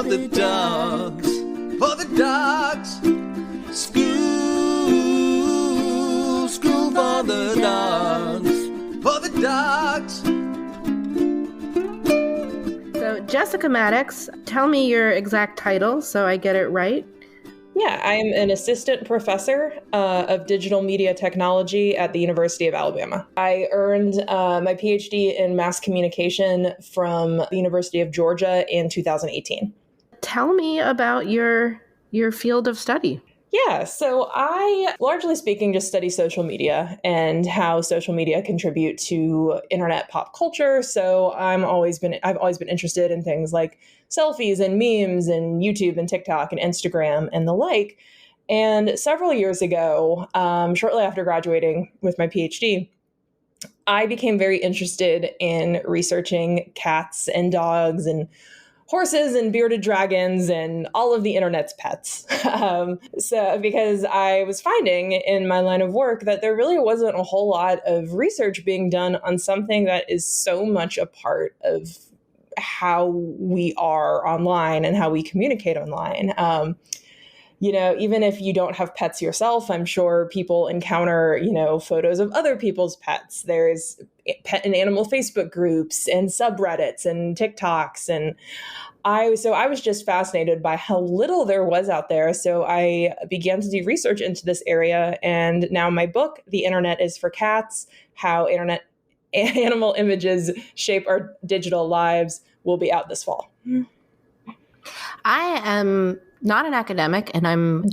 for the dogs, for the dogs. School for the dogs, for the dogs. So, Jessica Maddox, tell me your exact title so I get it right. Yeah, I am an assistant professor of digital media technology at the University of Alabama. I earned my PhD in mass communication from the University of Georgia in 2018. Tell me about your field of study. Yeah, so I, largely speaking, just study social media and how social media contribute to internet pop culture. So I've always been interested in things like selfies and memes and YouTube and TikTok and Instagram and the like. And several years ago, shortly after graduating with my PhD, I became very interested in researching cats and dogs and horses and bearded dragons and all of the internet's pets. So because I was finding in my line of work that there really wasn't a whole lot of research being done on something that is so much a part of how we are online and how we communicate online. Even if you don't have pets yourself, I'm sure people encounter, photos of other people's pets. There's pet and animal Facebook groups and subreddits and TikToks. And I was just fascinated by how little there was out there. So I began to do research into this area. And now my book, The Internet is for Cats, How Internet Animal Images Shape Our Digital Lives, will be out this fall. I am not an academic, and I'm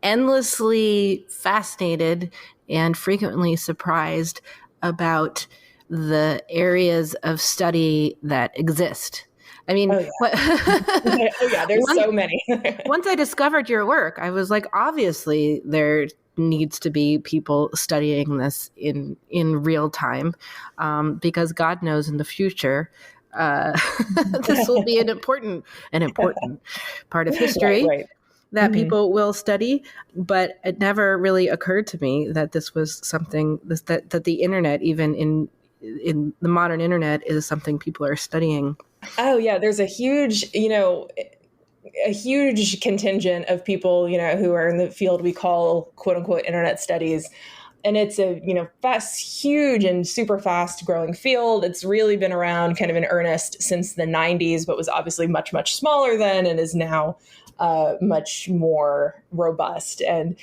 endlessly fascinated and frequently surprised about the areas of study that exist. I mean, there's so many. Once I discovered your work, I was like, obviously there needs to be people studying this in real time, because God knows in the future, this will be an important part of history that people will study. But it never really occurred to me that this was something that the internet, even in the modern internet, is something people are studying. Oh yeah, there's a huge contingent of people, who are in the field we call quote unquote internet studies. And it's a, huge and super fast growing field. It's really been around kind of in earnest since the 90s, but was obviously much, much smaller then and is now much more robust. And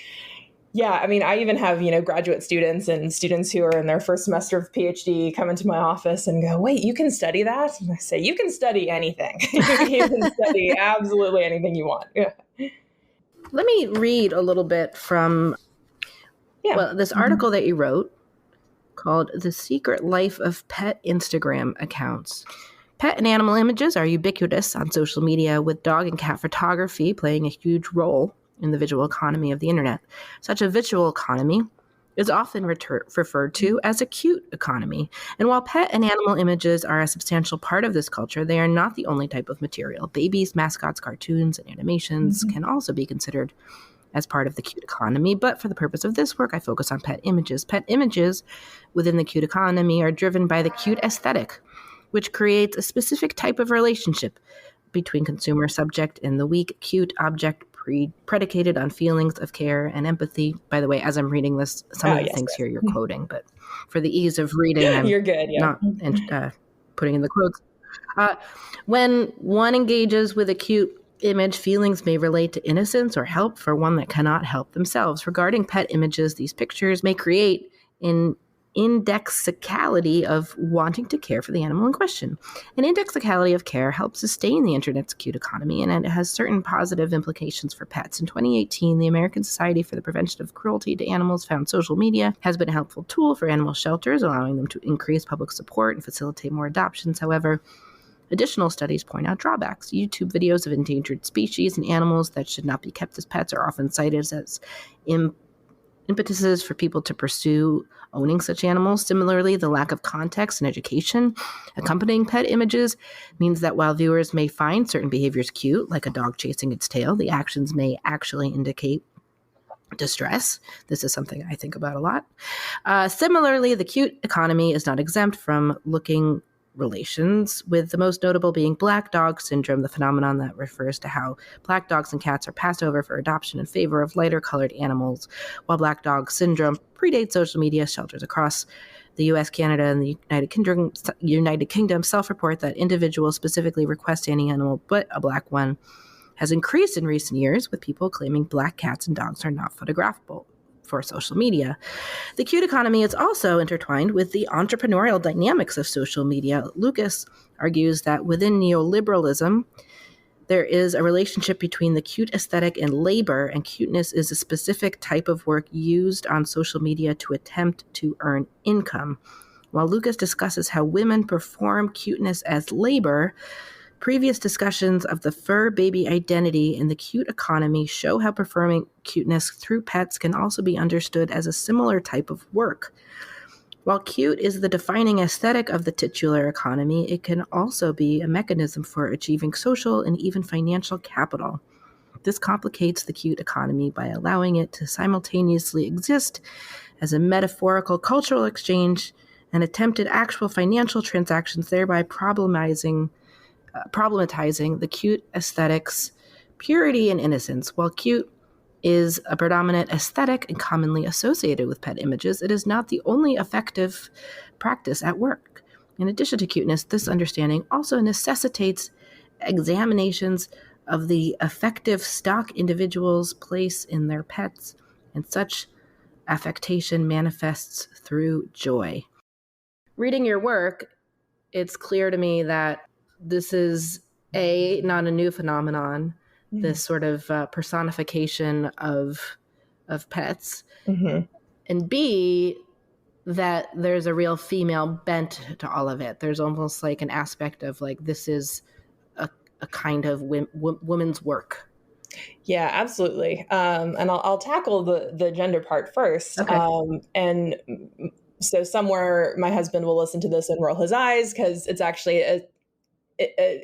yeah, I mean, I even have, graduate students and students who are in their first semester of PhD come into my office and go, wait, you can study that? And I say, you can study anything. You can study absolutely anything you want. Yeah. Let me read a little bit from this article that you wrote called The Secret Life of Pet Instagram Accounts. Pet and animal images are ubiquitous on social media, with dog and cat photography playing a huge role in the visual economy of the internet. Such a visual economy is often referred to as a cute economy. And while pet and animal images are a substantial part of this culture, they are not the only type of material. Babies, mascots, cartoons, and animations can also be considered as part of the cute economy, but for the purpose of this work, I focus on pet images. Pet images within the cute economy are driven by the cute aesthetic, which creates a specific type of relationship between consumer subject and the weak cute object predicated on feelings of care and empathy. By the way, as I'm reading this, some of the things here you're quoting, but for the ease of reading, I'm you're good, not putting in the quotes. When one engages with a cute image, feelings may relate to innocence or help for one that cannot help themselves. Regarding pet images, these pictures may create an indexicality of wanting to care for the animal in question. An indexicality of care helps sustain the internet's cute economy, and it has certain positive implications for pets. In 2018, the American Society for the Prevention of Cruelty to Animals found social media has been a helpful tool for animal shelters, allowing them to increase public support and facilitate more adoptions. However, additional studies point out drawbacks. YouTube videos of endangered species and animals that should not be kept as pets are often cited as impetuses for people to pursue owning such animals. Similarly, the lack of context and education accompanying pet images means that while viewers may find certain behaviors cute, like a dog chasing its tail, the actions may actually indicate distress. This is something I think about a lot. Similarly, the cute economy is not exempt from looking relations, with the most notable being black dog syndrome, the phenomenon that refers to how black dogs and cats are passed over for adoption in favor of lighter colored animals, while black dog syndrome predates social media. Shelters across the U.S., Canada, and the United Kingdom self-report that individuals specifically request any animal but a black one has increased in recent years, with people claiming black cats and dogs are not photographable for social media. The cute economy is also intertwined with the entrepreneurial dynamics of social media. Lucas argues that within neoliberalism, there is a relationship between the cute aesthetic and labor, and cuteness is a specific type of work used on social media to attempt to earn income. While Lucas discusses how women perform cuteness as labor, previous discussions of the fur baby identity in the cute economy show how performing cuteness through pets can also be understood as a similar type of work. While cute is the defining aesthetic of the titular economy, it can also be a mechanism for achieving social and even financial capital. This complicates the cute economy by allowing it to simultaneously exist as a metaphorical cultural exchange and attempted actual financial transactions, thereby problematizing the cute aesthetic's purity and innocence. While cute is a predominant aesthetic and commonly associated with pet images, it is not the only effective practice at work. In addition to cuteness, this understanding also necessitates examinations of the affective stock individuals place in their pets, and such affectation manifests through joy. Reading your work, it's clear to me that this is not a new phenomenon, this sort of personification of pets, and B, that there's a real female bent to all of it. There's almost like an aspect of like, this is a kind of women's work. Yeah, absolutely. And I'll tackle the gender part first. Okay. And so somewhere my husband will listen to this and roll his eyes, because it's actually a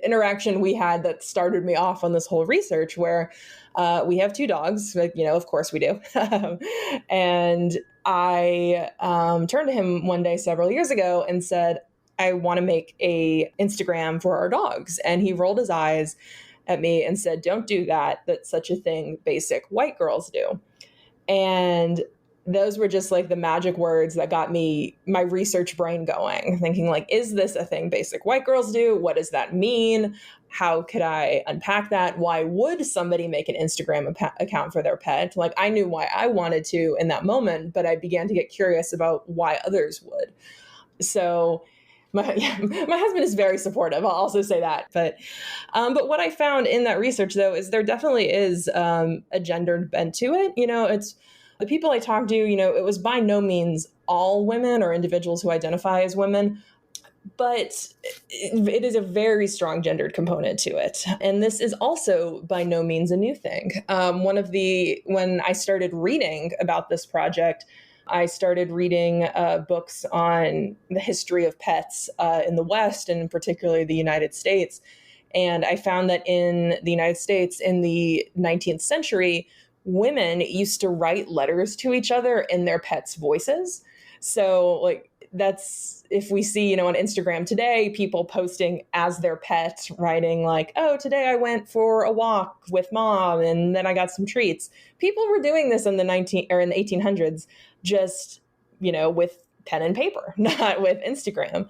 interaction we had that started me off on this whole research, where we have two dogs, like, of course we do. And I turned to him one day several years ago and said, I want to make a Instagram for our dogs. And he rolled his eyes at me and said, don't do that. That's such a thing basic white girls do. And those were just like the magic words that got my research brain going, thinking like, is this a thing basic white girls do? What does that mean? How could I unpack that? Why would somebody make an Instagram account for their pet? Like, I knew why I wanted to in that moment, but I began to get curious about why others would. So my husband is very supportive. I'll also say that. But what I found in that research, though, is there definitely is a gendered bent to it. It's the people I talked to, it was by no means all women or individuals who identify as women, but it is a very strong gendered component to it. And this is also by no means a new thing. When I started reading about this project, I started reading books on the history of pets in the West, and particularly the United States. And I found that in the United States in the 19th century, women used to write letters to each other in their pets' voices. So like, that's, if we see, on Instagram today, people posting as their pet, writing like, oh, today I went for a walk with mom and then I got some treats. People were doing this in the 1800s, just, with pen and paper, not with Instagram.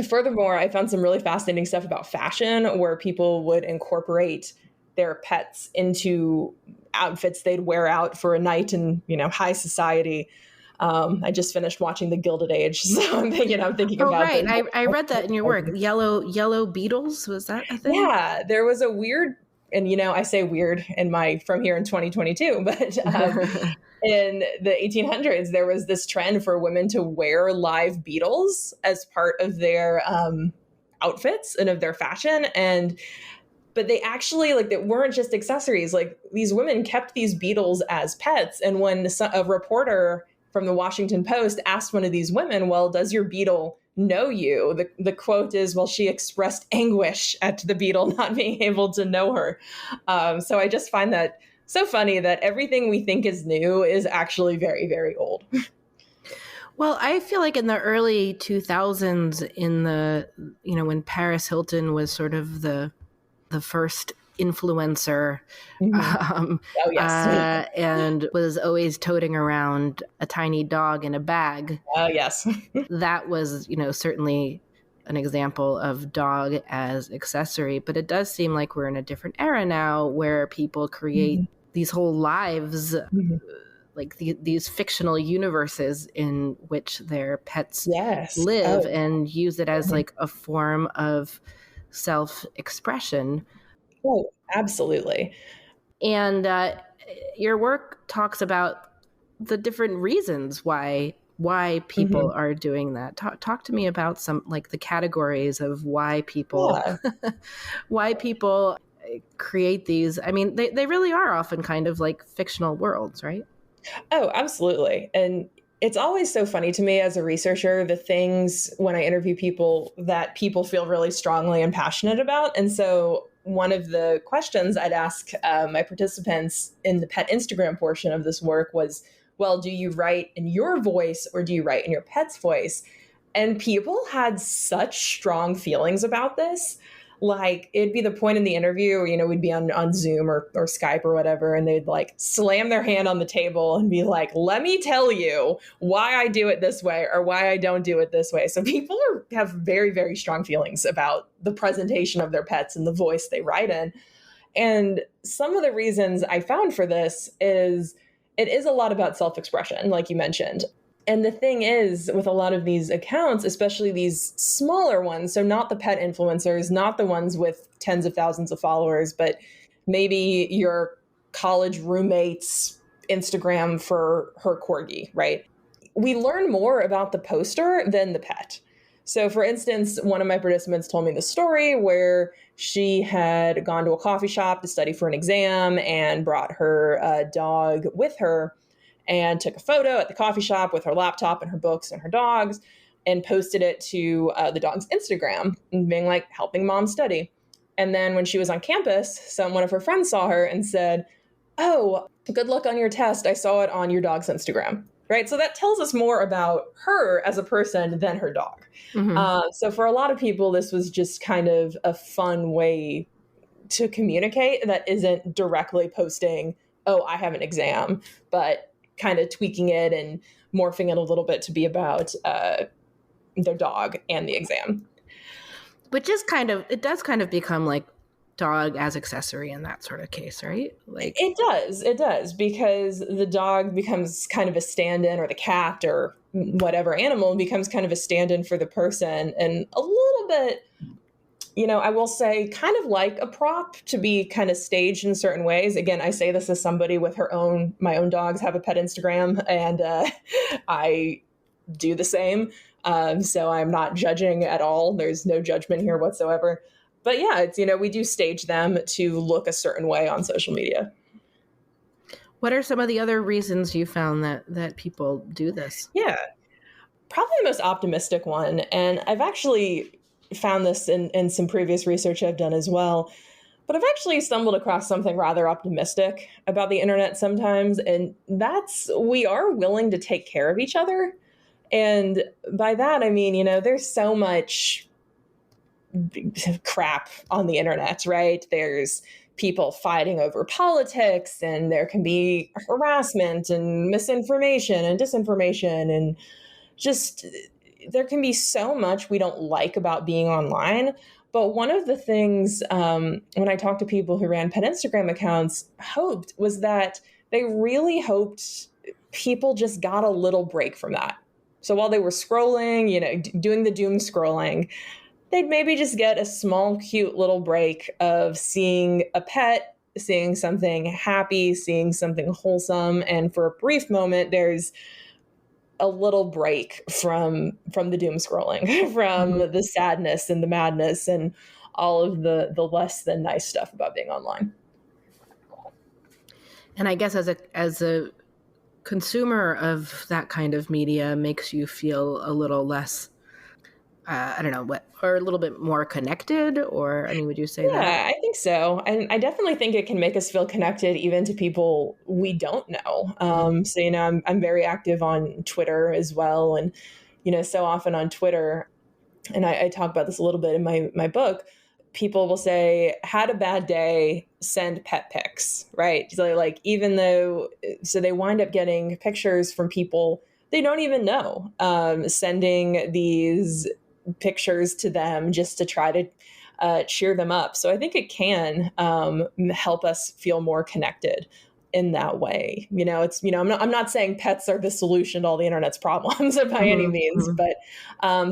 Furthermore, I found some really fascinating stuff about fashion, where people would incorporate their pets into outfits they'd wear out for a night in, high society. I just finished watching The Gilded Age, so I'm thinking Oh, about. right. I read that in your work. Yellow beetles, was that a thing? Yeah, there was a weird, and I say weird from here in 2022, but in the 1800s, there was this trend for women to wear live beetles as part of their outfits and of their fashion. But they actually, they weren't just accessories. Like, these women kept these beetles as pets. And when a reporter from the Washington Post asked one of these women, well, does your beetle know you? The quote is, well, she expressed anguish at the beetle not being able to know her. So I just find that so funny that everything we think is new is actually very, very old. Well, I feel like in the early 2000s, when Paris Hilton was sort of the first influencer, Mhm. um, Oh, yes. and was always toting around a tiny dog in a bag. Oh, yes. That was, certainly an example of dog as accessory. But it does seem like we're in a different era now where people create Mhm. these whole lives, Mhm. like these fictional universes in which their pets Yes. live, Oh, and use it as mhm. like a form of self-expression. Oh, absolutely. And your work talks about the different reasons why people Mhm. are doing that. Talk to me about some, like, the categories of why people Yeah. why people create these. I mean, they really are often kind of like fictional worlds, right? Oh, absolutely. And it's always so funny to me as a researcher, the things when I interview people that people feel really strongly and passionate about. And so, one of the questions I'd ask my participants in the pet Instagram portion of this work was, well, do you write in your voice or do you write in your pet's voice? And people had such strong feelings about this. Like, it'd be the point in the interview, we'd be on Zoom or Skype or whatever, and they'd like slam their hand on the table and be like, let me tell you why I do it this way or why I don't do it this way. So people have very, very strong feelings about the presentation of their pets and the voice they write in. And some of the reasons I found for this is it is a lot about self expression, like you mentioned. And the thing is, with a lot of these accounts, especially these smaller ones, so not the pet influencers, not the ones with tens of thousands of followers, but maybe your college roommate's Instagram for her corgi, right? We learn more about the poster than the pet. So, for instance, one of my participants told me the story where she had gone to a coffee shop to study for an exam and brought her dog with her and took a photo at the coffee shop with her laptop and her books and her dogs and posted it to the dog's Instagram, being like, helping mom study. And then when she was on campus, one of her friends saw her and said, oh, good luck on your test. I saw it on your dog's Instagram. Right. So that tells us more about her as a person than her dog. Mm-hmm. So for a lot of people, this was just kind of a fun way to communicate that isn't directly posting, oh, I have an exam, but kind of tweaking it and morphing it a little bit to be about their dog and the exam. Which is it does kind of become like dog as accessory in that sort of case, right? Like, It does, because the dog becomes kind of a stand-in, or the cat or whatever animal becomes kind of a stand-in for the person, and a little bit, I will say, kind of like a prop to be kind of staged in certain ways. Again, I say this as somebody with my own dogs have a pet Instagram, and I do the same. So I'm not judging at all. There's no judgment here whatsoever. But yeah, it's, we do stage them to look a certain way on social media. what are some of the other reasons you found that people do this? Yeah, probably the most optimistic one. And I've actually found this in some previous research I've done as well. But I've actually stumbled across something rather optimistic about the internet sometimes. And that's, we are willing to take care of each other. And by that, I mean, there's so much crap on the internet, right? There's people fighting over politics, and there can be harassment and misinformation and disinformation, and just there can be so much we don't like about being online. But one of the things, when I talked to people who ran pet Instagram accounts, hoped was that they really hoped people just got a little break from that. So while they were scrolling, doing the doom scrolling, they'd maybe just get a small, cute little break of seeing a pet, seeing something happy, seeing something wholesome. And for a brief moment, there's a little break from the doom scrolling, from the sadness and the madness and all of the less than nice stuff about being online. And I guess as a consumer of that kind of media makes you feel a little less I don't know what, or a little bit more connected, or I mean, would you say that? Yeah, I think so. And I definitely think it can make us feel connected even to people we don't know. So, I'm very active on Twitter as well. And, so often on Twitter, and I talk about this a little bit in my book, people will say, had a bad day, send pet pics, right? So like, so they wind up getting pictures from people they don't even know, sending these pictures to them just to try to cheer them up. So I think it can help us feel more connected in that way. I'm not saying pets are the solution to all the internet's problems by any means, but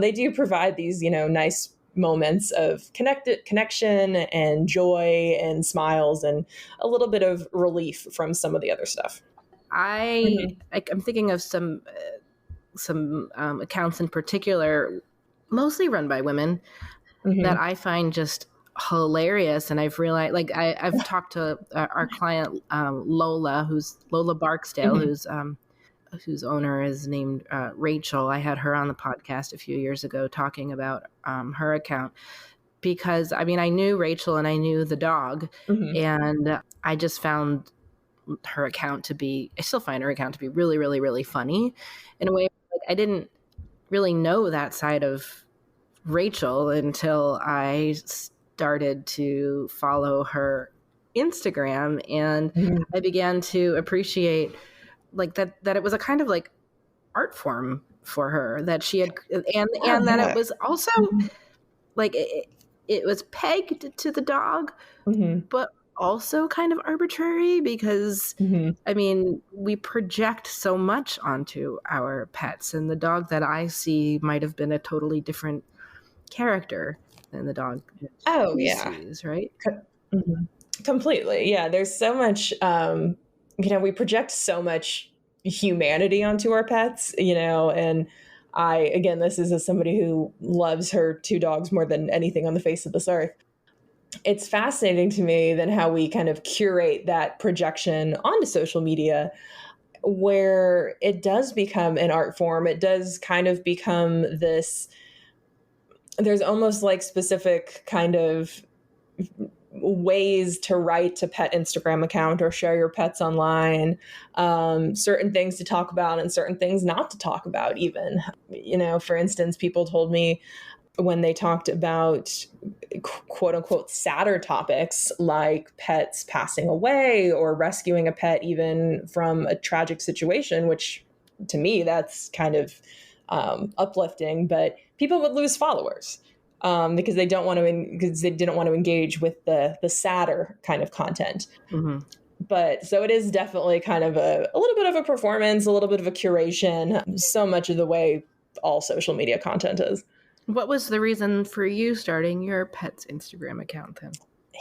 they do provide these, nice moments of connection and joy and smiles and a little bit of relief from some of the other stuff. I'm thinking of some accounts in particular, mostly run by women, that I find just hilarious. And I've realized, like, I've talked to our client Lola Barksdale, whose owner is named Rachel. I had her on the podcast a few years ago talking about her account, because I mean, I knew Rachel and I knew the dog, and I just found her account to be, I still find her account to be really, really, really funny in a way. Like, I didn't really know that side of Rachel until I started to follow her Instagram, and I began to appreciate like that it was a kind of like art form for her that she had, and that it was also like it was pegged to the dog, but also kind of arbitrary, because I mean, we project so much onto our pets, and the dog that I see might have been a totally different character than the dog sees, right? Completely. Yeah, there's so much we project so much humanity onto our pets, and again, this is as somebody who loves her two dogs more than anything on the face of this earth. It's fascinating to me then how we kind of curate that projection onto social media, where it does become an art form. It does kind of become this, there's almost like specific kind of ways to write a pet Instagram account or share your pets online, certain things to talk about and certain things not to talk about even. For instance, people told me when they talked about quote unquote sadder topics like pets passing away or rescuing a pet even from a tragic situation, which to me, that's kind of uplifting, but people would lose followers because they didn't want to engage with the sadder kind of content. But so it is definitely kind of a little bit of a performance, a little bit of a curation, so much of the way all social media content is. What was the reason for you starting your pet's Instagram account then?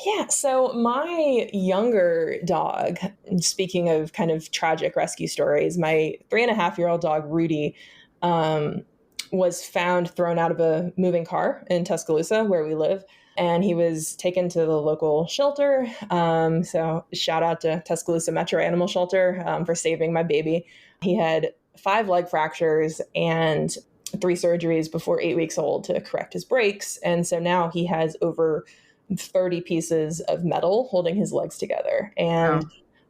Yeah, so my younger dog, speaking of kind of tragic rescue stories, my 3.5-year-old dog, Rudy, was found thrown out of a moving car in Tuscaloosa, where we live. And he was taken to the local shelter. So shout out to Tuscaloosa Metro Animal Shelter for saving my baby. He had 5 leg fractures and 3 surgeries before 8 weeks old to correct his brakes. And so now he has over 30 pieces of metal holding his legs together. And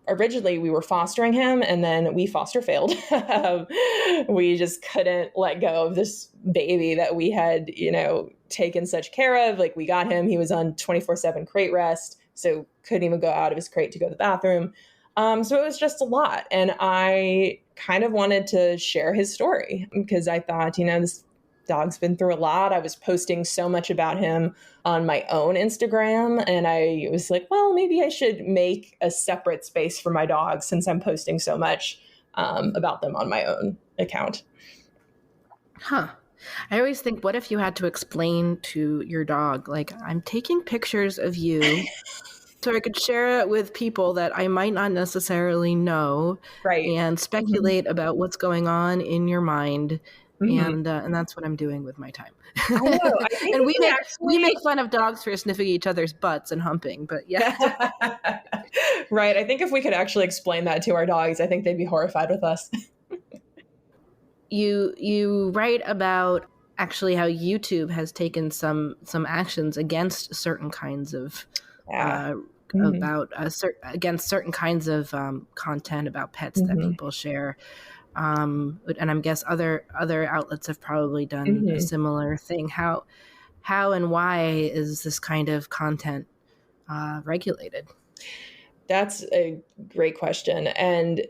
originally we were fostering him, and then we foster failed. We just couldn't let go of this baby that we had, taken such care of. Like, we got him, he was on 24/7 crate rest, so couldn't even go out of his crate to go to the bathroom. So it was just a lot. And I kind of wanted to share his story because I thought, this dog's been through a lot. I was posting so much about him on my own Instagram, and I was like, well, maybe I should make a separate space for my dogs since I'm posting so much about them on my own account. I always think, what if you had to explain to your dog, like, I'm taking pictures of you so I could share it with people that I might not necessarily know, right, and speculate about what's going on in your mind. And that's what I'm doing with my time. I know. I think and we make fun of dogs for sniffing each other's butts and humping, but yeah. Right. I think if we could actually explain that to our dogs, I think they'd be horrified with us. You write about actually how YouTube has taken some actions against certain kinds of Yeah. Mm-hmm. against certain kinds of content about pets that Mm-hmm. people share. And I guess other outlets have probably done a Mm-hmm. similar thing. How and why is this kind of content regulated? That's a great question. And,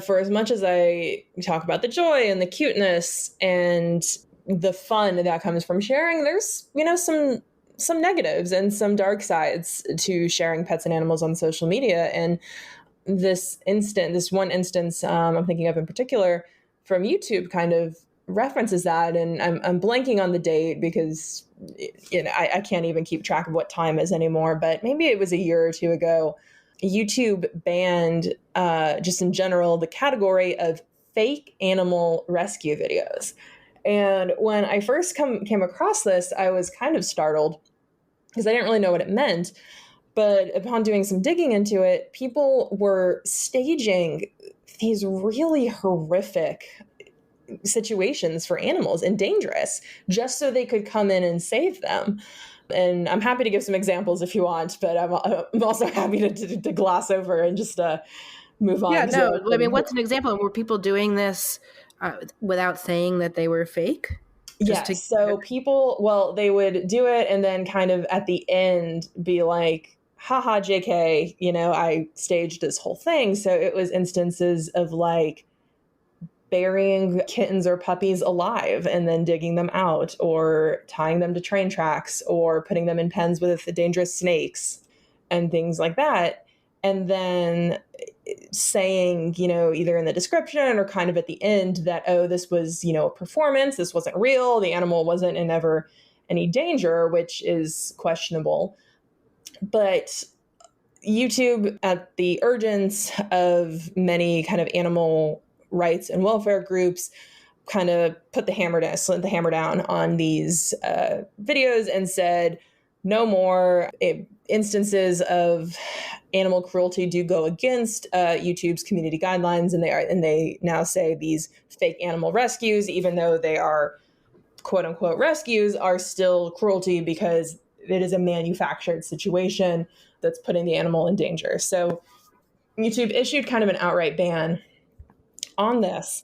for as much as I talk about the joy and the cuteness and the fun that comes from sharing, there's, some negatives and some dark sides to sharing pets and animals on social media. And this one instance I'm thinking of in particular from YouTube kind of references that. And I'm blanking on the date because, I can't even keep track of what time is anymore, but maybe it was a year or two ago. YouTube banned, just in general, the category of fake animal rescue videos. And when I first came across this, I was kind of startled because I didn't really know what it meant. But upon doing some digging into it, people were staging these really horrific situations for animals and dangerous just so they could come in and save them. And I'm happy to give some examples if you want, but I'm also happy to gloss over and just move on. Yeah, no, I mean, what's an example? Were people doing this without saying that they were fake? Yes. So people, well, they would do it and then kind of at the end be like, haha, JK, I staged this whole thing. So it was instances of like burying kittens or puppies alive and then digging them out, or tying them to train tracks, or putting them in pens with dangerous snakes and things like that. And then saying, either in the description or kind of at the end that, oh, this was, a performance, this wasn't real, the animal wasn't in ever any danger, which is questionable. But YouTube, at the urgence of many kind of animal rights and welfare groups, kind of put the hammer down, slammed the hammer down on these videos and said, no more. Instances of animal cruelty do go against YouTube's community guidelines, and they now say these fake animal rescues, even though they are quote unquote rescues, are still cruelty because it is a manufactured situation that's putting the animal in danger. So YouTube issued kind of an outright ban on this.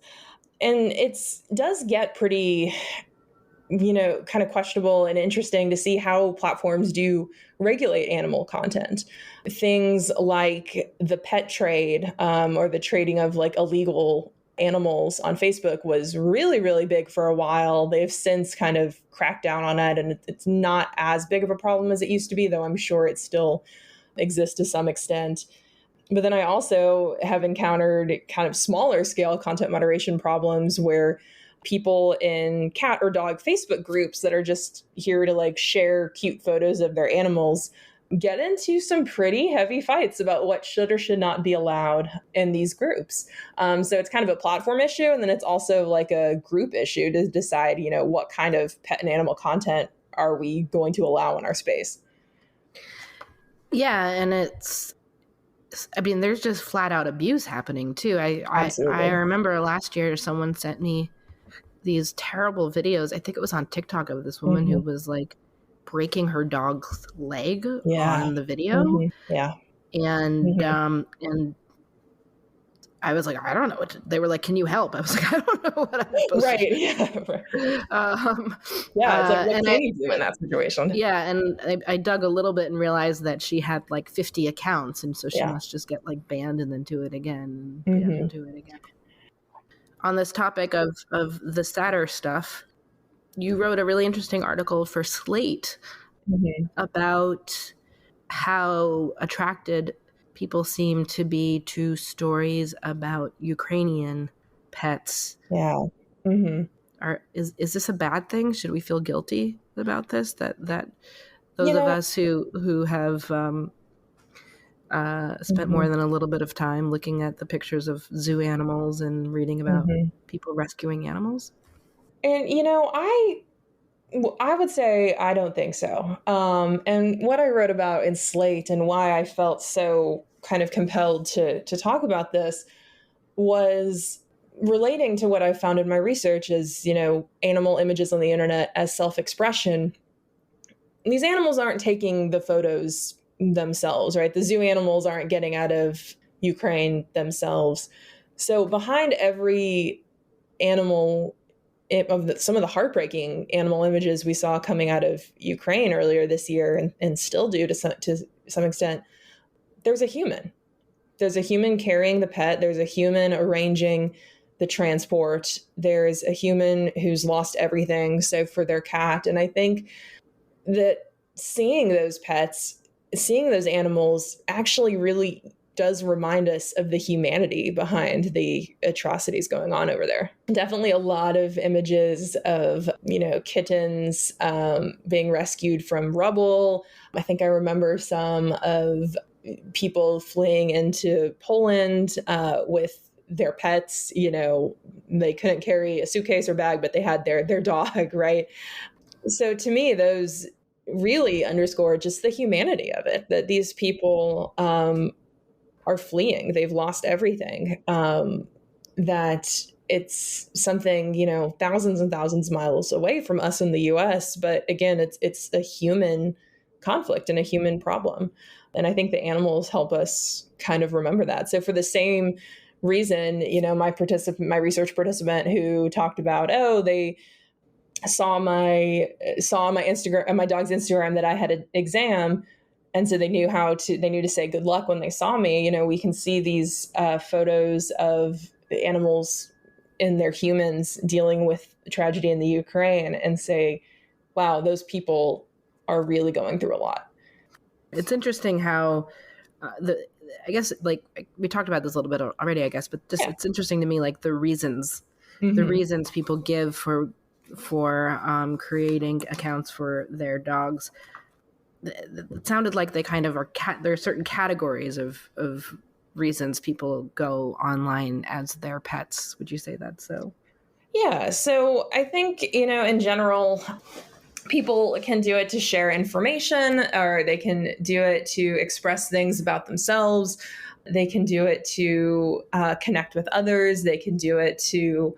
And it does get pretty, kind of questionable and interesting to see how platforms do regulate animal content. Things like the pet trade, or the trading of like illegal animals on Facebook was really, really big for a while. They've since kind of cracked down on it, and it's not as big of a problem as it used to be, though I'm sure it still exists to some extent. But then I also have encountered kind of smaller scale content moderation problems where people in cat or dog Facebook groups that are just here to like share cute photos of their animals get into some pretty heavy fights about what should or should not be allowed in these groups. So it's kind of a platform issue. And then it's also like a group issue to decide, what kind of pet and animal content are we going to allow in our space. Yeah. And there's just flat out abuse happening too. I remember last year someone sent me these terrible videos. I think it was on TikTok of this woman who was like breaking her dog's leg on the video. Yeah. And and I was like, I don't know what they were like, can you help? I was like, I don't know what I'm supposed to do. It's like, what can you do in that situation? Yeah, and I dug a little bit and realized that she had like 50 accounts, and so she must just get like banned and then do it again, and do it again. On this topic of the sadder stuff, you wrote a really interesting article for Slate about how attracted people seem to be to stories about Ukrainian pets. Yeah. Is this a bad thing? Should we feel guilty about this? That those of us who have spent more than a little bit of time looking at the pictures of zoo animals and reading about people rescuing animals? And, I would say I don't think so. And what I wrote about in Slate and why I felt so kind of compelled to talk about this was relating to what I found in my research is, animal images on the internet as self-expression. These animals aren't taking the photos themselves, right? The zoo animals aren't getting out of Ukraine themselves. So behind every animal, some of the heartbreaking animal images we saw coming out of Ukraine earlier this year, and still do to some extent, there's a human. There's a human carrying the pet. There's a human arranging the transport. There's a human who's lost everything, so for their cat. And I think that seeing those pets, seeing those animals actually really does remind us of the humanity behind the atrocities going on over there. Definitely a lot of images of, kittens being rescued from rubble. I think I remember some of people fleeing into Poland with their pets. They couldn't carry a suitcase or bag, but they had their dog, right? So to me, those really underscore just the humanity of it, that these people are fleeing. They've lost everything. That it's something, thousands and thousands of miles away from us in the US. But again, it's a human conflict and a human problem. And I think the animals help us kind of remember that. So for the same reason, my research participant who talked about, they saw my Instagram, my dog's Instagram, that I had an exam. And so they knew to say good luck when they saw me. We can see these photos of the animals and their humans dealing with tragedy in the Ukraine and say, wow, those people are really going through a lot. It's interesting how I guess, like, we talked about this a little bit already, I guess, but just It's interesting to me, like, the reasons people give for creating accounts for their dogs. It sounded like they kind of are there are certain categories of reasons people go online as their pets. Would you say that's so? Yeah. So I think, in general, people can do it to share information, or they can do it to express things about themselves. They can do it to connect with others. They can do it to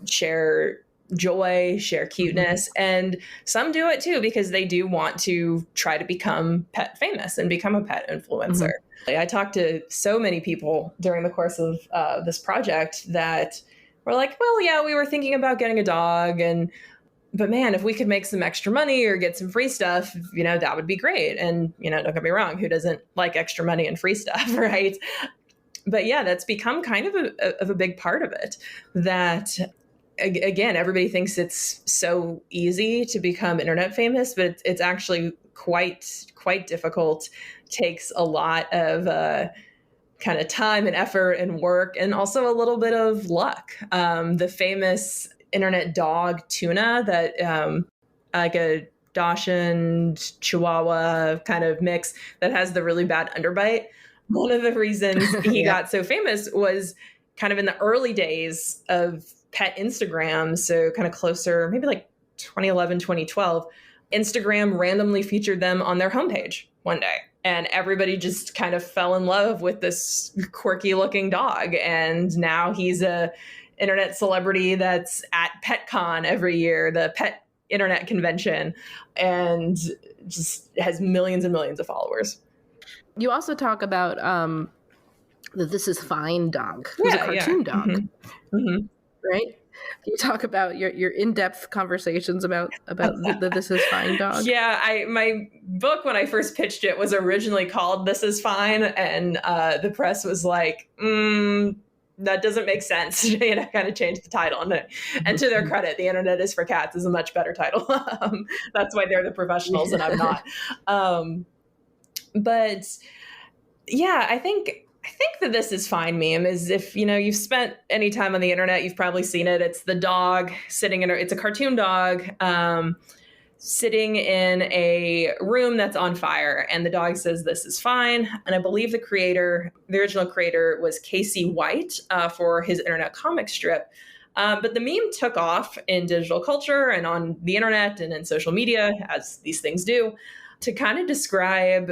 share joy, share cuteness. And some do it too because they do want to try to become pet famous and become a pet influencer. I talked to so many people during the course of this project that were like, well, yeah, we were thinking about getting a dog, but man, if we could make some extra money or get some free stuff, that would be great. And, don't get me wrong, who doesn't like extra money and free stuff, right? But yeah, that's become kind of a big part of it, that again, everybody thinks it's so easy to become internet famous, but it's actually quite difficult. Takes a lot of kind of time and effort and work, and also a little bit of luck. The famous internet dog Tuna, that like a Dachshund Chihuahua kind of mix that has the really bad underbite. One of the reasons he got so famous was kind of in the early days of pet Instagram. So kind of closer, maybe like 2011, 2012, Instagram randomly featured them on their homepage one day. And everybody just kind of fell in love with this quirky looking dog. And now he's a internet celebrity that's at PetCon every year, the pet internet convention, and just has millions and millions of followers. You also talk about the This Is Fine dog, who's a cartoon dog, right? You talk about your in-depth conversations about the This Is Fine dog. Yeah, my book, when I first pitched it, was originally called This Is Fine, and the press was like, that doesn't make sense. Kind of changed the title. And to their credit, The Internet Is for Cats is a much better title. That's why they're the professionals and I'm not. But yeah, I think that This Is Fine meme is, if you've spent any time on the internet, you've probably seen it. It's the dog sitting it's a cartoon dog sitting in a room that's on fire, and the dog says, "This is fine." And I believe the original creator was Casey White for his internet comic strip. But the meme took off in digital culture and on the internet and in social media, as these things do, to kind of describe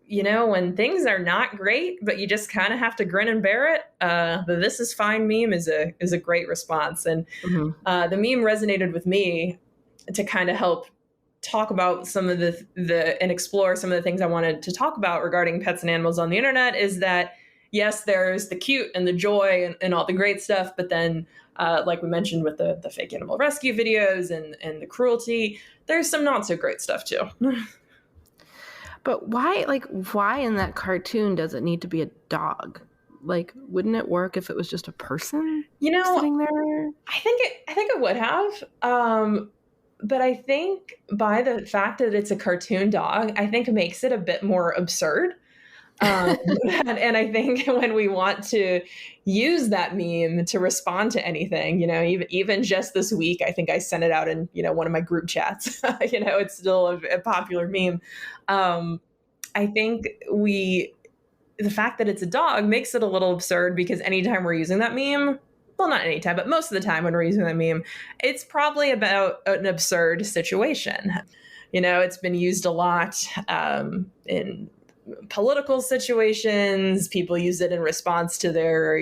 when things are not great, but you just kind of have to grin and bear it, the "This is fine" meme is a great response. And the meme resonated with me to kind of help talk about some of the and explore some of the things I wanted to talk about regarding pets and animals on the internet. Is that, yes, there's the cute and the joy and all the great stuff, but then like we mentioned with the fake animal rescue videos and the cruelty, there's some not so great stuff too. But why in that cartoon does it need to be a dog? Like, wouldn't it work if it was just a person sitting there? I think it would have. But I think by the fact that it's a cartoon dog, I think makes it a bit more absurd. And I think when we want to use that meme to respond to anything, even just this week, I think I sent it out in, one of my group chats. It's still a popular meme. I think the fact that it's a dog makes it a little absurd, because anytime we're using that meme, well, not anytime, but most of the time when we're using that meme, it's probably about an absurd situation. It's been used a lot in political situations. People use it in response to their,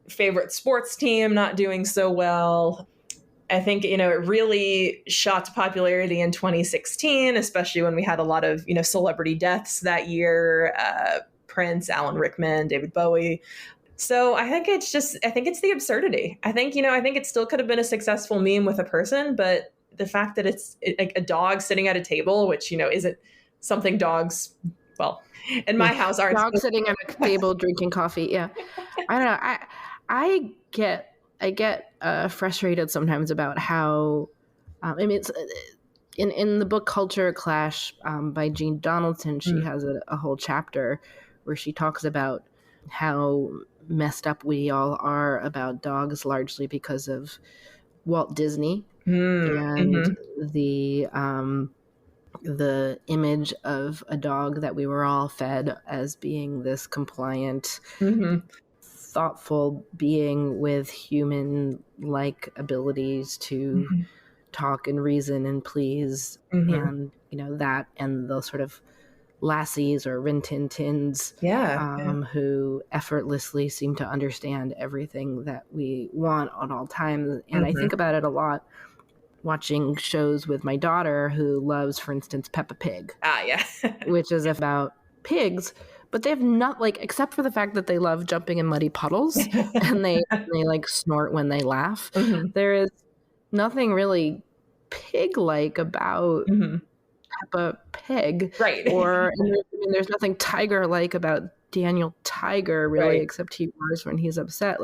favorite sports team not doing so well. I think, it really shot to popularity in 2016, especially when we had a lot of, celebrity deaths that year. Prince, Alan Rickman, David Bowie. So I think it's the absurdity. I think it still could have been a successful meme with a person, but the fact that it's like a dog sitting at a table, which, isn't something dogs, well, in my house aren't. Dogs sitting at a table drinking coffee. Yeah. I don't know. I get frustrated sometimes about how, it's in the book Culture Clash by Jean Donaldson. She has a whole chapter where she talks about how messed up we all are about dogs, largely because of Walt Disney and the image of a dog that we were all fed as being this compliant, thoughtful being with human-like abilities to talk and reason and please, and that, and the sort of lassies or Rin Tin Tins who effortlessly seem to understand everything that we want at all times. And I think about it a lot watching shows with my daughter, who loves, for instance, Peppa Pig. Which is about pigs, but they have not, except for the fact that they love jumping in muddy puddles and they snort when they laugh. There is nothing really pig-like about Peppa Pig, right? Or there's nothing tiger-like about Daniel Tiger, really, except he roars when he's upset.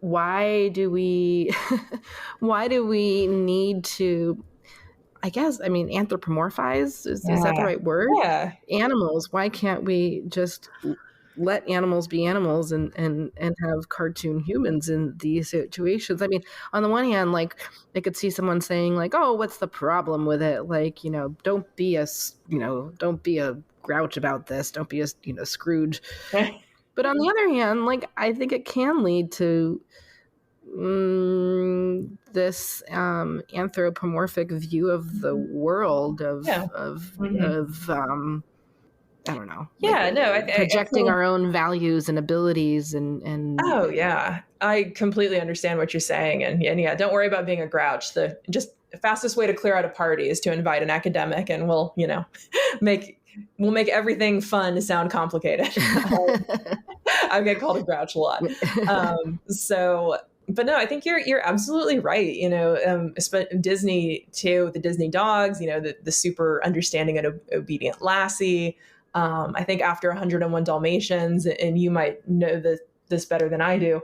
Why do we need to? I guess anthropomorphize is that the right word? Yeah. Animals. Why can't we just let animals be animals and have cartoon humans in these situations? On the one hand, I could see someone saying oh, what's the problem with it? Don't be a Grouch about this. Don't be a Scrooge. But on the other hand, I think it can lead to this anthropomorphic view of the world of I don't know. Projecting our own values and abilities and oh yeah, I completely understand what you're saying, and yeah, don't worry about being a grouch. The fastest way to clear out a party is to invite an academic, and we'll make everything fun sound complicated. I get called a grouch a lot. But no, I think you're absolutely right. Disney too, the Disney dogs. The super understanding and obedient lassie. I think after 101 Dalmatians, and you might know this better than I do,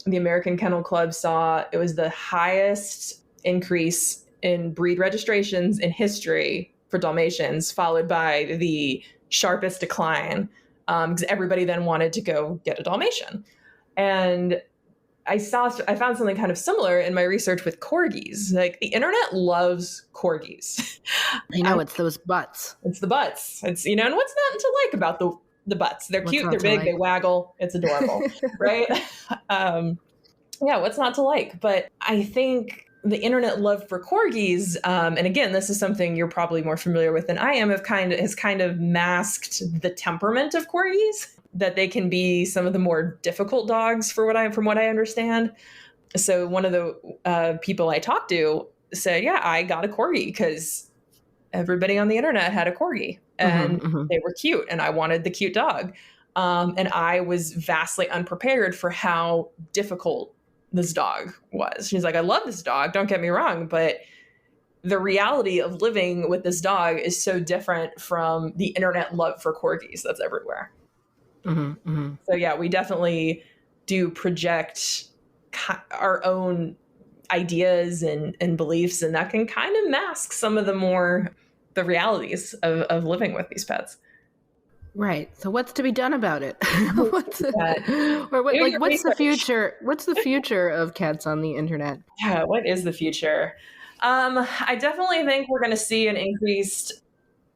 the American Kennel Club saw it was the highest increase in breed registrations in history for Dalmatians, followed by the sharpest decline, because everybody then wanted to go get a Dalmatian. And I found something kind of similar in my research with corgis. The internet loves corgis. I know, it's those butts. It's the butts. It's, and what's not to like about the butts? They're cute, they're big, they waggle. It's adorable, right? Yeah, what's not to like? But I think the internet love for corgis, and again, this is something you're probably more familiar with than I am, has kind of masked the temperament of corgis, that they can be some of the more difficult dogs from what I understand. So one of the people I talked to said, yeah, I got a corgi because everybody on the internet had a corgi and they were cute and I wanted the cute dog. And I was vastly unprepared for how difficult this dog was. She's like, I love this dog, don't get me wrong, but the reality of living with this dog is so different from the internet love for corgis that's everywhere. So yeah, we definitely do project our own ideas and beliefs, and that can kind of mask some of the realities of living with these pets. Right. So what's to be done about it? What's the future? What's the future of cats on the internet? Yeah, what is the future? I definitely think we're going to see an increased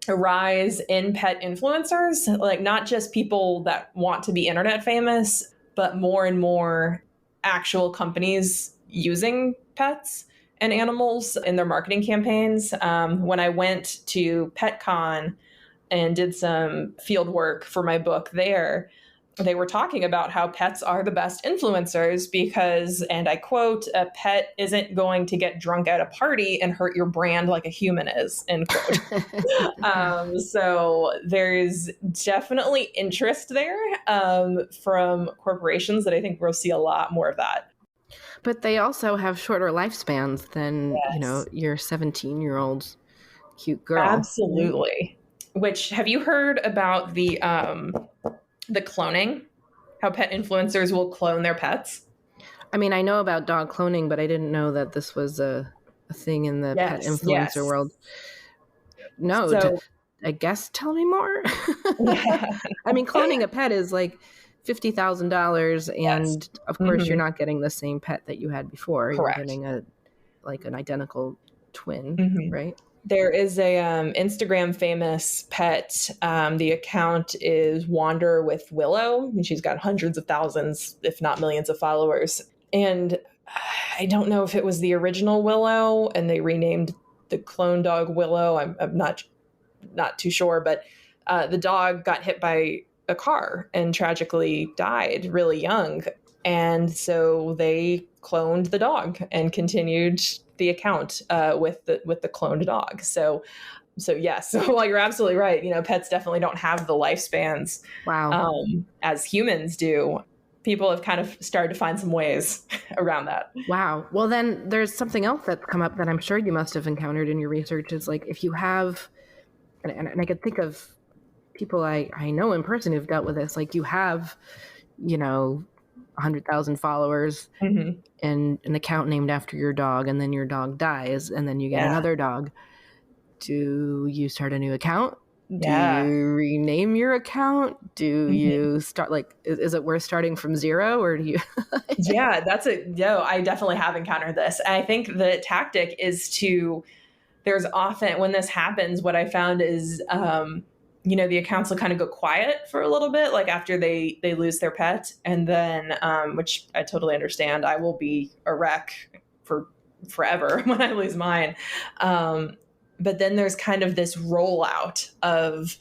rise in pet influencers, like not just people that want to be internet famous, but more and more actual companies using pets and animals in their marketing campaigns. When I went to PetCon and did some field work for my book there, they were talking about how pets are the best influencers because, and I quote, a pet isn't going to get drunk at a party and hurt your brand like a human is, end quote. So there's definitely interest there from corporations that I think we'll see a lot more of that. But they also have shorter lifespans than, your 17-year-old cute girl. Absolutely. Which, have you heard about the cloning? How pet influencers will clone their pets? I mean, I know about dog cloning, but I didn't know that this was a thing in the pet influencer world. No, so, I guess tell me more. I mean, cloning a pet is like $50,000, and of course, you're not getting the same pet that you had before. Correct. You're getting an identical twin, right? There is a Instagram famous pet. The account is Wander with Willow, and she's got hundreds of thousands, if not millions of followers. And I don't know if it was the original Willow and they renamed the clone dog Willow. I'm not too sure, but the dog got hit by a car and tragically died really young. And so they cloned the dog and continued the account with the cloned dog. So yes. So while you're absolutely right, pets definitely don't have the lifespans as humans do. People have kind of started to find some ways around that. Wow. Well, then there's something else that's come up that I'm sure you must have encountered in your research. Is like if you have, and I could think of people I know in person who've dealt with this. Like you have, 100,000 followers and an account named after your dog, and then your dog dies, and then you get another dog. Do you start a new account? Do you rename your account? Do you start is it worth starting from zero, or do you? I definitely have encountered this. I think the tactic is there's often when this happens, what I found is, the accounts will kind of go quiet for a little bit, like after they lose their pet. And then, which I totally understand, I will be a wreck for forever when I lose mine. But then there's kind of this rollout of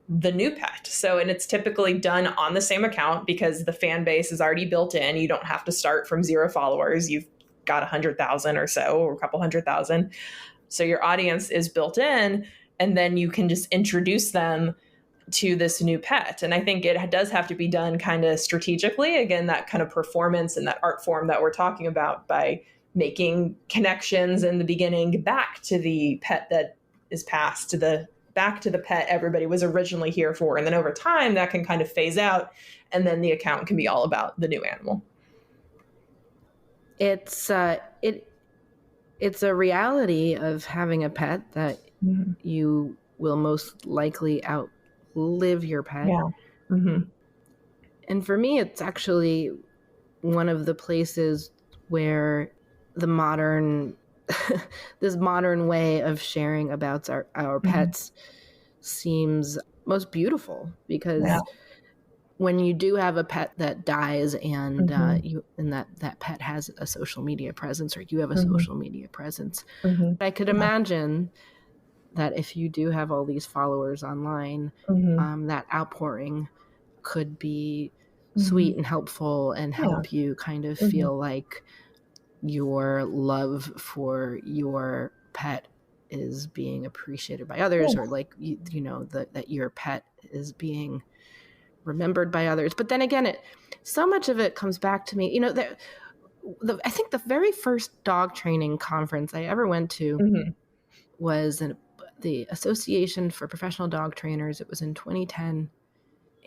the new pet. So, and it's typically done on the same account because the fan base is already built in. You don't have to start from 0 followers. You've got 100,000 or so, or a couple 100,000. So your audience is built in, and then you can just introduce them to this new pet. And I think it does have to be done kind of strategically. Again, that kind of performance and that art form that we're talking about, by making connections in the beginning back to the pet that is passed, back to the pet everybody was originally here for. And then over time that can kind of phase out, and then the account can be all about the new animal. It's a reality of having a pet that you will most likely outlive your pet. And for me, it's actually one of the places where the this modern way of sharing about our pets seems most beautiful, because when you do have a pet that dies and that pet has a social media presence, or you have a social media presence, I could imagine that if you do have all these followers online, that outpouring could be sweet and helpful and help you kind of feel like your love for your pet is being appreciated by others, or like you know that your pet is being remembered by others. But then again, so much of it comes back to me, you know, I think the very first dog training conference I ever went to was the Association for Professional Dog Trainers. It was in 2010.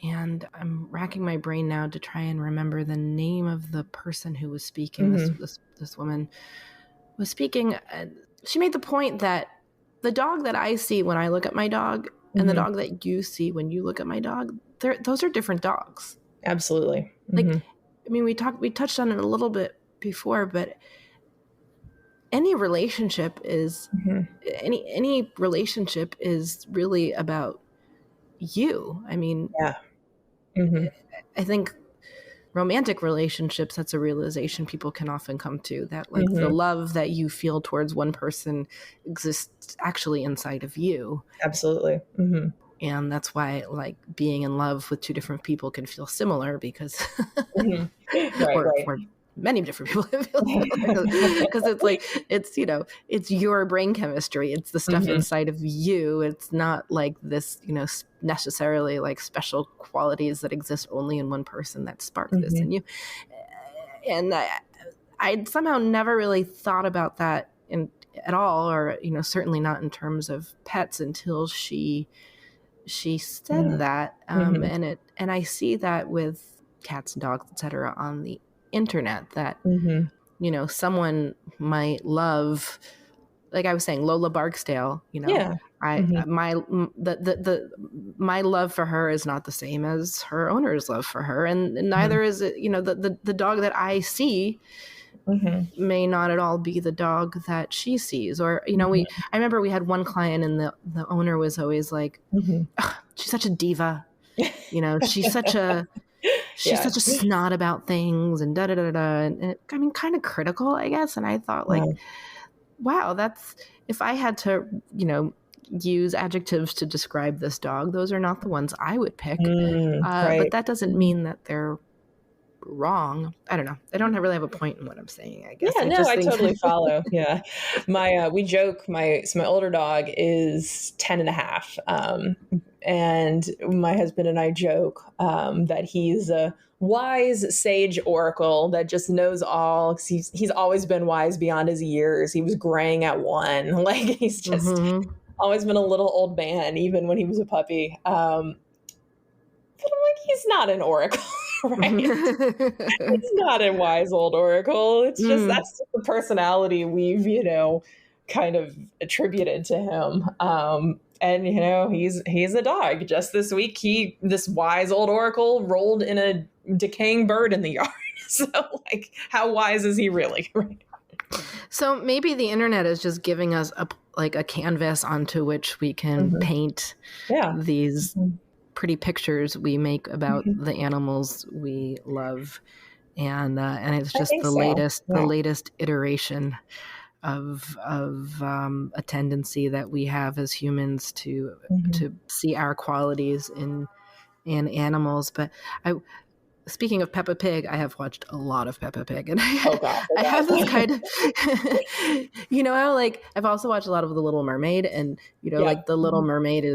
And I'm racking my brain now to try and remember the name of the person who was speaking. This woman was speaking. She made the point that the dog that I see when I look at my dog and the dog that you see when you look at my dog, those are different dogs. Absolutely. Like, I mean, we touched on it a little bit before, but any relationship is any relationship is really about you. I mean, I think romantic relationships, that's a realization people can often come to, that like the love that you feel towards one person exists actually inside of you. Absolutely. And that's why like being in love with two different people can feel similar, because or many different people can feel similar, because it's like, it's, you know, it's your brain chemistry. It's the stuff inside of you. It's not like this, you know, necessarily like special qualities that exist only in one person that spark this in you. And I somehow never really thought about that at all, or, you know, certainly not in terms of pets until she said that. And I see that with cats and dogs, etc., on the internet, that you know, someone might love, like I was saying, Lola Barksdale, you know, my love for her is not the same as her owner's love for her, and neither is it, you know, the dog that I see may not at all be the dog that she sees. Or, you know, I remember we had one client and the owner was always like, oh, she's such a diva, you know, she's such a snot about things, and da da da da. And I mean, kind of critical, I guess. And I thought, like, wow, that's, if I had to, you know, use adjectives to describe this dog, those are not the ones I would pick. But that doesn't mean that they're wrong. I don't know. I don't really have a point in what I'm saying, I guess. I totally follow. Yeah. We joke, my older dog is 10 and a half. And my husband and I joke that he's a wise sage oracle that just knows all. He's always been wise beyond his years. He was graying at 1. Like, he's just always been a little old man, even when he was a puppy. But I'm like, he's not an oracle. Right? It's not a wise old oracle. It's just that's just the personality we've, you know, kind of attributed to him. And, you know, he's a dog. Just this week, this wise old oracle rolled in a decaying bird in the yard. So, like, how wise is he really? Right? So maybe the internet is just giving us a canvas onto which we can paint these pretty pictures we make about the animals we love, and it's just the latest iteration of a tendency that we have as humans to see our qualities in animals. But speaking of Peppa Pig, I have watched a lot of Peppa Pig, and I have this kind of, you know, how like I've also watched a lot of The Little Mermaid, and you know, like The Little Mermaid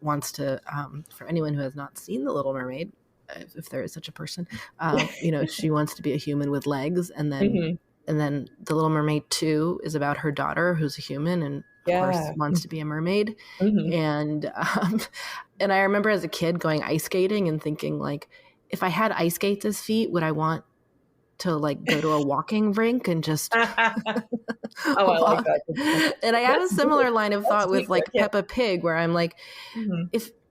wants to, for anyone who has not seen The Little Mermaid, if there is such a person, you know, she wants to be a human with legs, and then The Little Mermaid 2 is about her daughter who's a human and of course wants to be a mermaid. And I remember as a kid going ice skating and thinking, like, if I had ice skates as feet, would I want to like go to a walking rink and just I like that. And I had a similar line of thought with like Peppa Pig, where I'm like,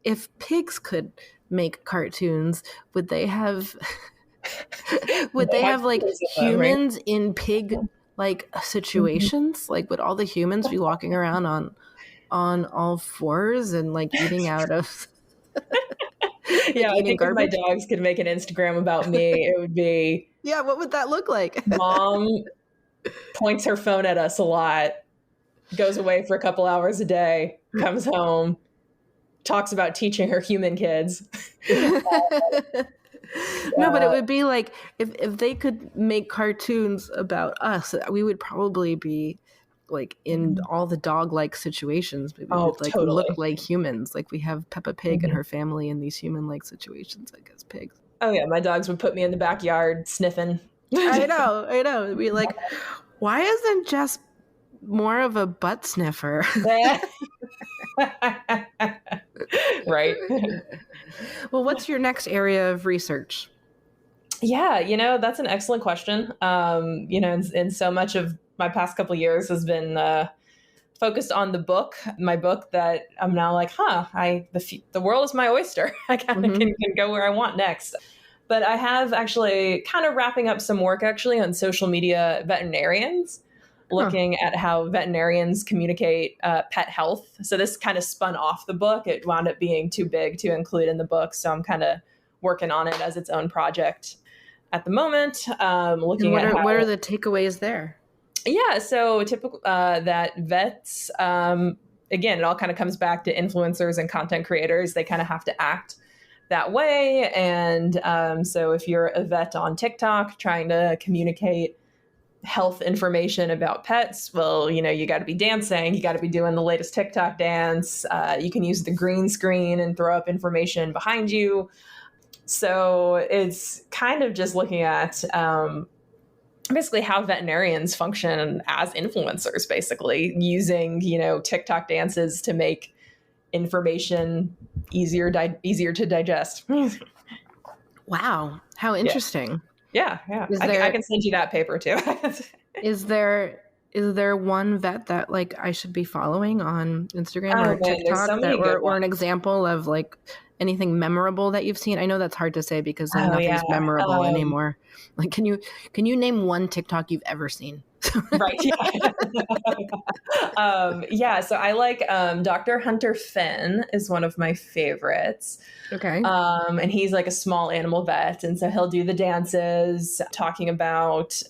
if pigs could make cartoons, would they have like humans in pig like situations? Like, would all the humans be walking around on all fours and like eating out of Yeah, I eating think if my garbage. dogs could make an Instagram about me, it would be Yeah, what would that look like? mom points her phone at us a lot, goes away for a couple hours a day, comes home, talks about teaching her human kids. No, but it would be like if they could make cartoons about us, we would probably be like in all the dog-like situations. We Oh, would like look totally. like humans. Like we have Peppa Pig and her family in these human-like situations, like as pigs. Oh yeah, my dogs would put me in the backyard sniffing. I know. It'd be like, why isn't Jess more of a butt sniffer? Right. Well, what's your next area of research? Yeah, that's an excellent question. And so much of my past couple years has been focused on my book that I'm now like, the world is my oyster. I kind of can go where I want next. But I have actually kind of wrapping up some work actually on social media veterinarians, looking at how veterinarians communicate pet health. So this kind of spun off the book. It wound up being too big to include in the book. So I'm kind of working on it as its own project at the moment. Looking at what are the takeaways there? Yeah, so typical that vets, again, it all kind of comes back to influencers and content creators. They kind of have to act that way. And so if you're a vet on TikTok trying to communicate health information about pets, well, you got to be dancing, you got to be doing the latest TikTok dance. You can use the green screen and throw up information behind you. So it's kind of just looking at basically how veterinarians function as influencers, basically using, TikTok dances to make information easier to digest. Wow. How interesting. Yeah. I can send you that paper too. Is there one vet that like I should be following on Instagram or TikTok or an example of like anything memorable that you've seen? I know that's hard to say because nothing's memorable anymore. Like, can you name one TikTok you've ever seen? Right. Yeah. So I like Dr. Hunter Finn is one of my favorites. Okay. And he's like a small animal vet. And so he'll do the dances talking about,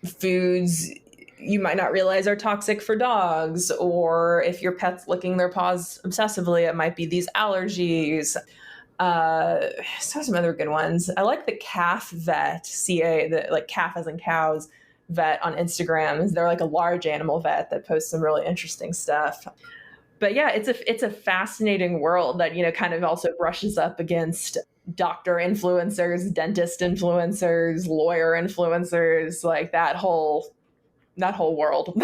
foods you might not realize are toxic for dogs, or if your pet's licking their paws obsessively, it might be these allergies. So some other good ones. I like the calf vet, like calf as in cows vet on Instagram. They're like a large animal vet that posts some really interesting stuff. But yeah, it's a fascinating world that, kind of also brushes up against doctor influencers, dentist influencers, lawyer influencers, like that whole world.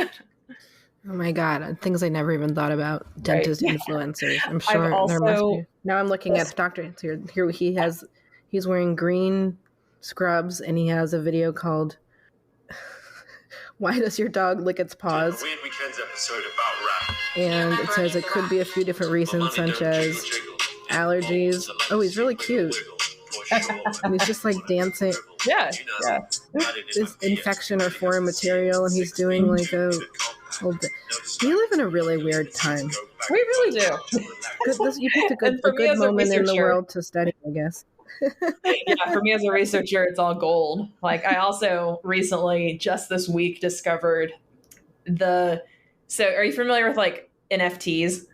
Oh my God, things I never even thought about. Dentist influencers. I'm sure there must be. Now I'm looking at Dr. Here he's wearing green scrubs and he has a video called Why Does Your Dog Lick Its Paws? Weird Weekends episode about rap. And it says it could be a few different reasons such as allergies. Oh, he's really cute. And he's just like dancing. Yeah. This infection or foreign material, and he's doing like a whole bit. We live in a really weird time. We really do. You picked a good moment in the world to study, I guess. Yeah, for me as a researcher, it's all gold. Like I also recently, just this week, discovered so are you familiar with like NFTs?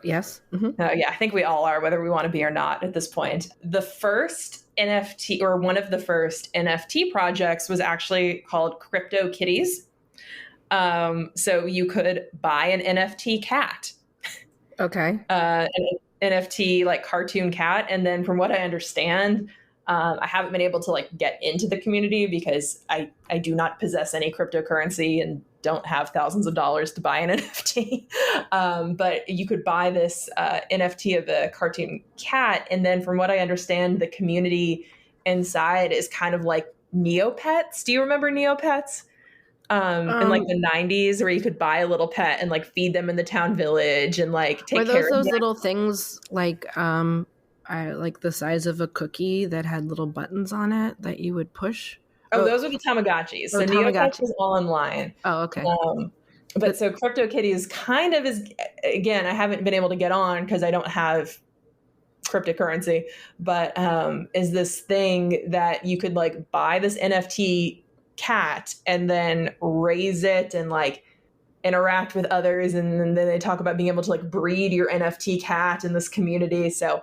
Yes. Mm-hmm. Yeah, I think we all are, whether we want to be or not at this point. The first NFT, or one of the first NFT projects, was actually called Crypto Kitties. So you could buy an NFT cat. Okay. An NFT like cartoon cat. And then from what I understand, I haven't been able to like get into the community because I do not possess any cryptocurrency and don't have thousands of dollars to buy an NFT. But you could buy this NFT of a cartoon cat. And then from what I understand, the community inside is kind of like Neopets. Do you remember Neopets? In like the 90s, where you could buy a little pet and like feed them in the town village and like take care of them. Those little things like like the size of a cookie that had little buttons on it that you would push? Oh, those are the Tamagotchis. So Neopets is all online. Oh, okay. But so CryptoKitties kind of is, again, I haven't been able to get on because I don't have cryptocurrency, but is this thing that you could like buy this NFT cat and then raise it and like interact with others. And then they talk about being able to like breed your NFT cat in this community. So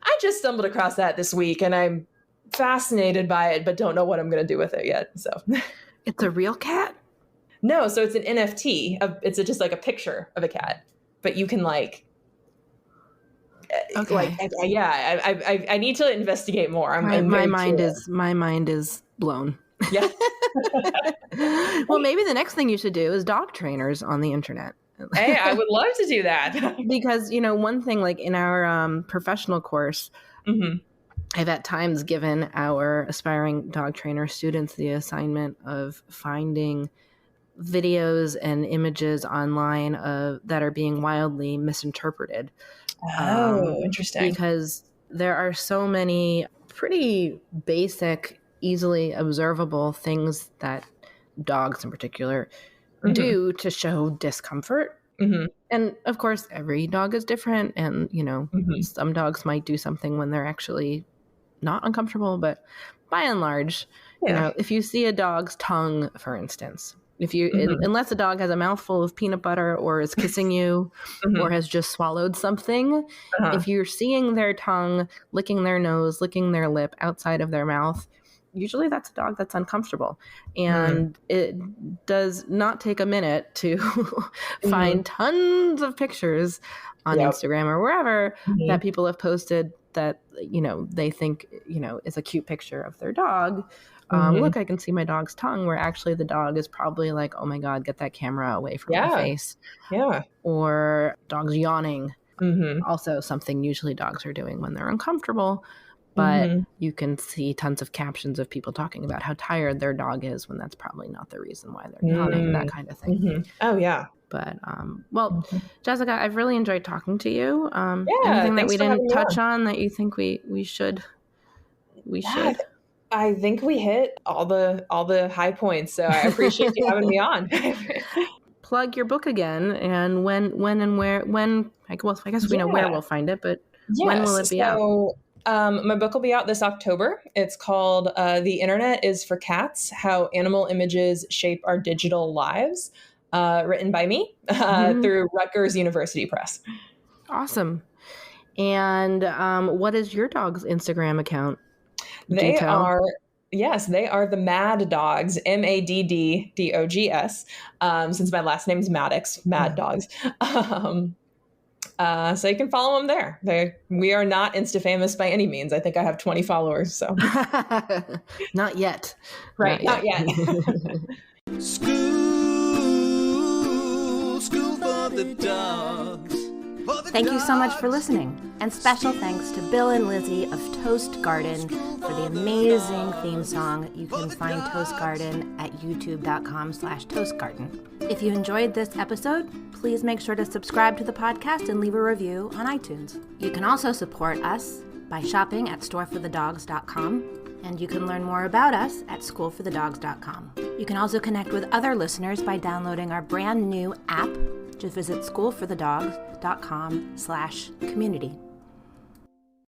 I just stumbled across that this week and I'm fascinated by it, but don't know what I'm going to do with it yet. So It's a real cat? no, so it's an NFT. It's just like a picture of a cat, but you can like, Okay. like, yeah, I need to investigate more. My mind is blown. Yeah. Well, maybe the next thing you should do is dog trainers on the internet. Hey, I would love to do that. Because, one thing like in our professional course, Mm-hmm. I've at times given our aspiring dog trainer students the assignment of finding videos and images online that are being wildly misinterpreted. Oh, interesting. Because there are so many pretty basic, easily observable things that dogs in particular do to show discomfort. Mm-hmm. And of course, every dog is different. And, some dogs might do something when they're actually not uncomfortable. But by and large, if you see a dog's tongue, for instance, unless a dog has a mouthful of peanut butter or is kissing you or has just swallowed something, if you're seeing their tongue, licking their nose, licking their lip outside of their mouth, usually that's a dog that's uncomfortable. And it does not take a minute to find tons of pictures on Instagram or wherever that people have posted that, they think, is a cute picture of their dog. Look, I can see my dog's tongue, where actually the dog is probably like, oh my God, get that camera away from my face. Yeah. Or dogs yawning. Also something usually dogs are doing when they're uncomfortable. But you can see tons of captions of people talking about how tired their dog is when that's probably not the reason why they're yawning, that kind of thing. Oh, yeah. But, Jessica, I've really enjoyed talking to you. Yeah, anything that thanks we for having didn't me touch on. on that you think we should? I think we hit all the high points, so I appreciate you having me on. Plug your book again, and when and where, I guess we know where we'll find it, but when will it be out? My book will be out this October. It's called The Internet is for Cats: How Animal Images Shape Our Digital Lives, written by me through Rutgers University Press. Awesome. And what is your dog's Instagram account? They are the Mad Dogs, MADDDOGS, since my last name's Maddox, Mad Dogs. So you can follow them there. We are not Insta famous by any means. I think I have 20 followers. So not yet. Right. Not yet. School for the dogs. Thank you so much for listening. And special thanks to Bill and Lizzie of Toast Garden for the amazing theme song. You can find Toast Garden at youtube.com/toastgarden. If you enjoyed this episode, please make sure to subscribe to the podcast and leave a review on iTunes. You can also support us by shopping at storeforthedogs.com, and you can learn more about us at schoolforthedogs.com. You can also connect with other listeners by downloading our brand new app. Just visit schoolforthedogs.com/community.